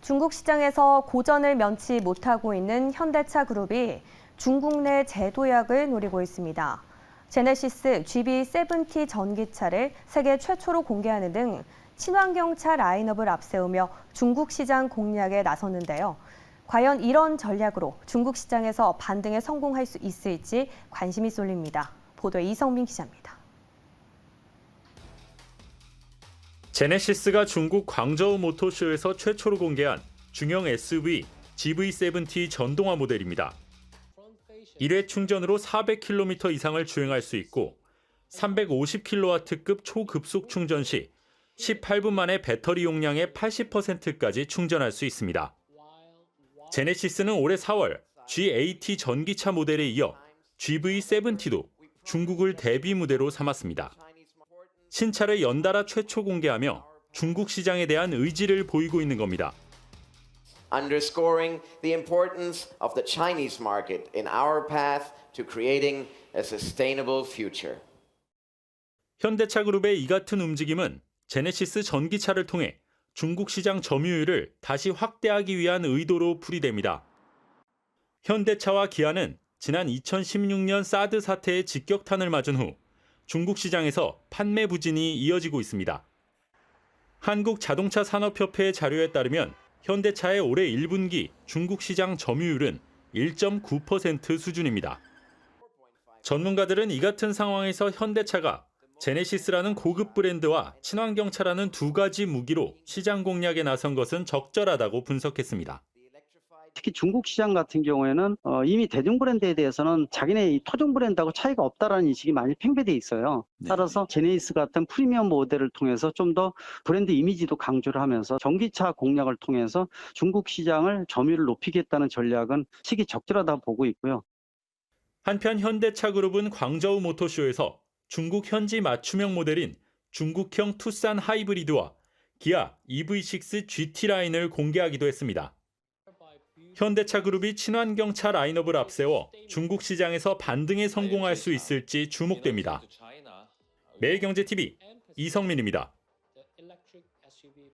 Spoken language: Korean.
중국 시장에서 고전을 면치 못하고 있는 현대차 그룹이 중국 내 재도약을 노리고 있습니다. 제네시스 GB70 전기차를 세계 최초로 공개하는 등 친환경차 라인업을 앞세우며 중국 시장 공략에 나섰는데요. 과연 이런 전략으로 중국 시장에서 반등에 성공할 수 있을지 관심이 쏠립니다. 보도에 이성민 기자입니다. 제네시스가 중국 광저우 모터쇼에서 최초로 공개한 중형 SUV GV70 전동화 모델입니다. 1회 충전으로 400km 이상을 주행할 수 있고 350kW급 초급속 충전 시 18분 만에 배터리 용량의 80%까지 충전할 수 있습니다. 제네시스는 올해 4월 G80 전기차 모델에 이어 GV70도 중국을 대비 무대로 삼았습니다. 신차를 연달아 최초 공개하며 중국 시장에 대한 의지를 보이고 있는 겁니다. Underscoring the importance of the Chinese market in our path to creating a sustainable future. 현대차 그룹의 이 같은 움직임은 제네시스 전기차를 통해 중국 시장 점유율을 다시 확대하기 위한 의도로 풀이됩니다. 현대차와 기아는 지난 2016년 사드 사태의 직격탄을 맞은 후 중국 시장에서 판매 부진이 이어지고 있습니다. 한국자동차산업협회의 자료에 따르면 현대차의 올해 1분기 중국 시장 점유율은 1.9% 수준입니다. 전문가들은 이 같은 상황에서 현대차가 제네시스라는 고급 브랜드와 친환경차라는 두 가지 무기로 시장 공략에 나선 것은 적절하다고 분석했습니다. 특히 중국 시장 같은 경우에는 이미 대중 브랜드에 대해서는 자기네 이 토종 브랜드하고 차이가 없다라는 인식이 많이 팽배돼 있어요. 따라서 제네시스 같은 프리미엄 모델을 통해서 좀 더 브랜드 이미지도 강조를 하면서 전기차 공략을 통해서 중국 시장을 점유율을 높이겠다는 전략은 시기적절하다고 보고 있고요. 한편 현대차 그룹은 광저우 모터쇼에서 중국 현지 맞춤형 모델인 중국형 투싼 하이브리드와 기아 EV6 GT 라인을 공개하기도 했습니다. 현대차 그룹이 친환경차 라인업을 앞세워 중국 시장에서 반등에 성공할 수 있을지 주목됩니다. 매일경제TV 이성민입니다.